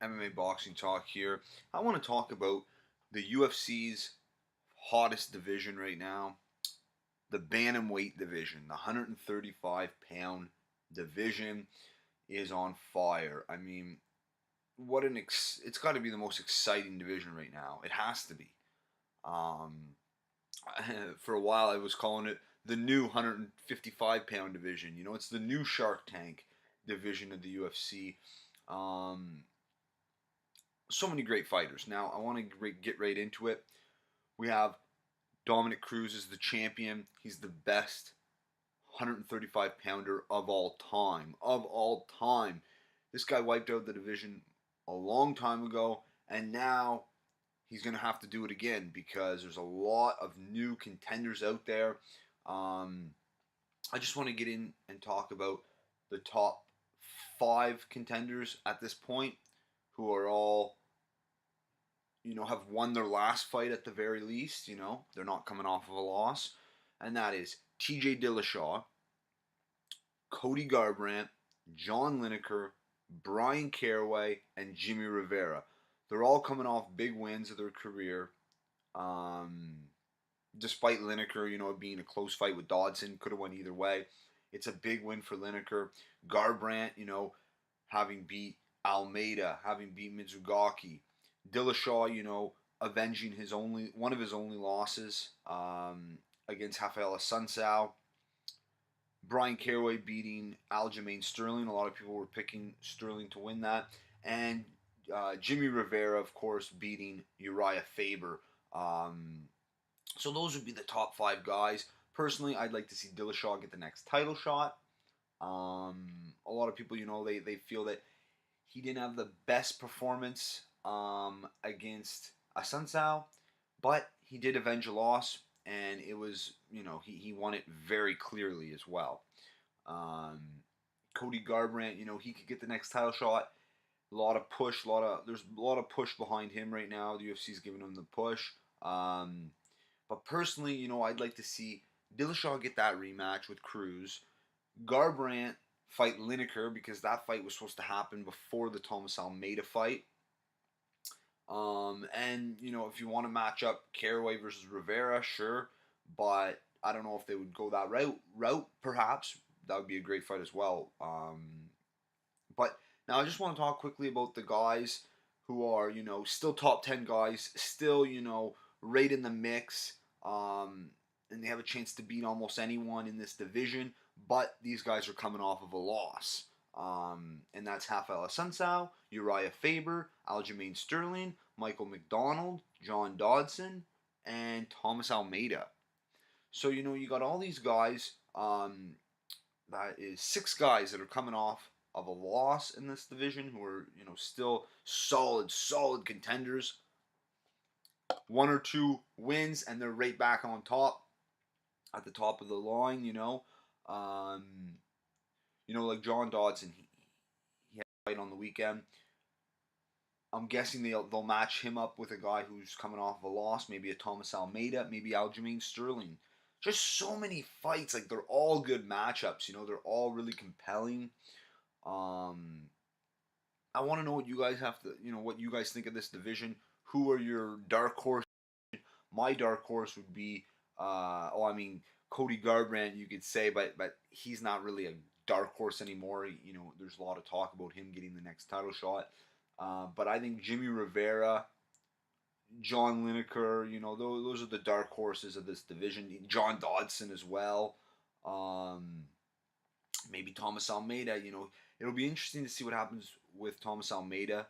MMA Boxing Talk here. I want to talk about the UFC's hottest division right now, the Bantamweight division. The 135-pound division is on fire. I mean, it's got to be the most exciting division right now. It has to be. For a while, I was calling it the new 155-pound division. You know, it's the new Shark Tank division of the UFC. So many great fighters. Now, I want to get right into it. We have Dominick Cruz as the champion. He's the best 135-pounder of all time. Of all time. This guy wiped out the division a long time ago, and now he's going to have to do it again because there's a lot of new contenders out there. I just want to get in and talk about the top 5 contenders at this point who are all, have won their last fight at the very least. They're not coming off of a loss. And that is TJ Dillashaw, Cody Garbrandt, John Lineker, Bryan Caraway, and Jimmie Rivera. They're all coming off big wins of their career. Despite Lineker, it being a close fight with Dodson, could have went either way. It's a big win for Lineker. Garbrandt, having beat Almeida, having beat Mizugaki. Dillashaw, avenging one of his only losses against Rafael Assunção. Bryan Caraway beating Aljamain Sterling. A lot of people were picking Sterling to win that. And Jimmie Rivera, of course, beating Urijah Fabre. So those would be the top 5 guys. Personally, I'd like to see Dillashaw get the next title shot. A lot of people, they feel that he didn't have the best performance against Assunção, but he did avenge a loss, and it was, he won it very clearly as well. Cody Garbrandt, he could get the next title shot. A lot of push, there's a lot of push behind him right now. The UFC's giving him the push. But personally, I'd like to see Dillashaw get that rematch with Cruz. Garbrandt fight Lineker because that fight was supposed to happen before the Thomas Almeida fight. And, if you want to match up Caraway versus Rivera, sure. But I don't know if they would go that route, perhaps. That would be a great fight as well. But now I just want to talk quickly about the guys who are, still top 10 guys, still, right in the mix. And they have a chance to beat almost anyone in this division. But these guys are coming off of a loss. And that's Rafael Assunção, Urijah Fabre, Aljamain Sterling, Michael McDonald, John Dodson, and Thomas Almeida. So, you got all these guys. That is 6 guys that are coming off of a loss in this division who are, still solid contenders. 1 or 2 wins, and they're right back on top, at the top of the line, like John Dodson, he had a fight on the weekend. I'm guessing they'll match him up with a guy who's coming off of a loss, maybe a Thomas Almeida, maybe Aljamain Sterling. Just so many fights, like they're all good matchups, they're all really compelling. I want to know what you guys what you guys think of this division. Who are your dark horse? My dark horse would be, Cody Garbrandt, you could say, but he's not really a dark horse anymore. There's a lot of talk about him getting the next title shot. But I think Jimmie Rivera, John Lineker, those are the dark horses of this division. John Dodson as well. Maybe Thomas Almeida. It'll be interesting to see what happens with Thomas Almeida.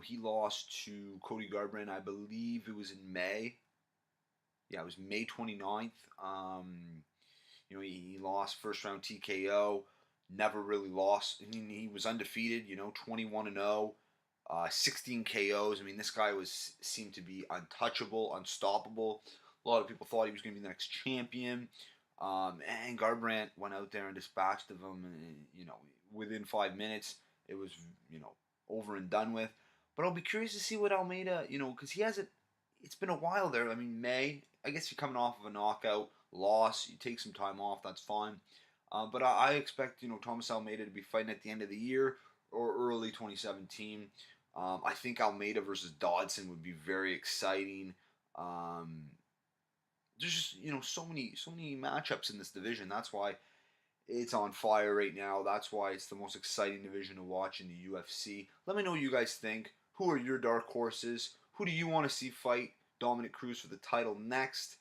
He lost to Cody Garbrandt, I believe it was in May. Yeah, it was May 29th. He lost first round TKO. Never really lost. He was undefeated, 21-0, 16 KOs. This guy seemed to be untouchable, unstoppable. A lot of people thought he was going to be the next champion. And Garbrandt went out there and dispatched of him, and, within 5 minutes, it was, over and done with. But I'll be curious to see what Almeida, because he hasn't, it's been a while there. May, I guess you're coming off of a knockout loss. You take some time off, that's fine. But I expect, Thomas Almeida to be fighting at the end of the year, or early 2017. I think Almeida versus Dodson would be very exciting. There's just so many matchups in this division. That's why it's on fire right now. That's why it's the most exciting division to watch in the UFC. Let me know what you guys think. Who are your dark horses? Who do you want to see fight Dominick Cruz for the title next?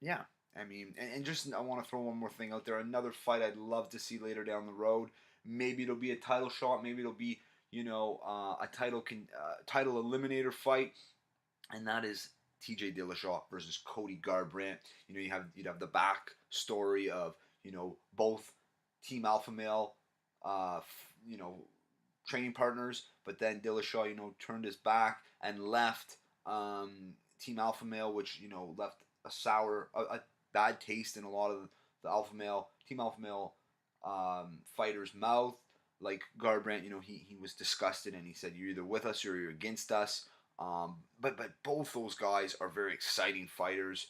Yeah, I mean, and just I want to throw one more thing out there. Another fight I'd love to see later down the road. Maybe it'll be a title shot. Maybe it'll be a title eliminator fight, and that is T.J. Dillashaw versus Cody Garbrandt. You'd have the back story of both Team Alpha Male, training partners, but then Dillashaw turned his back and left Team Alpha Male, which left a bad taste in a lot of the Team Alpha Male fighters' mouth. Like Garbrandt, he was disgusted and he said, "You're either with us or you're against us." But both those guys are very exciting fighters,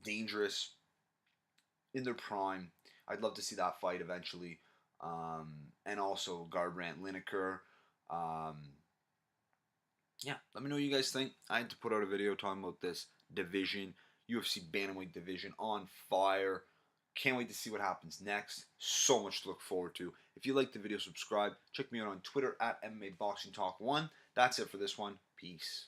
dangerous in their prime. I'd love to see that fight eventually, and also Garbrandt, Lineker. Yeah, let me know what you guys think. I had to put out a video talking about this division, UFC Bantamweight division, on fire. Can't wait to see what happens next. So much to look forward to. If you liked the video, subscribe. Check me out on Twitter at MMA Boxing Talk 1. That's it for this one. Peace.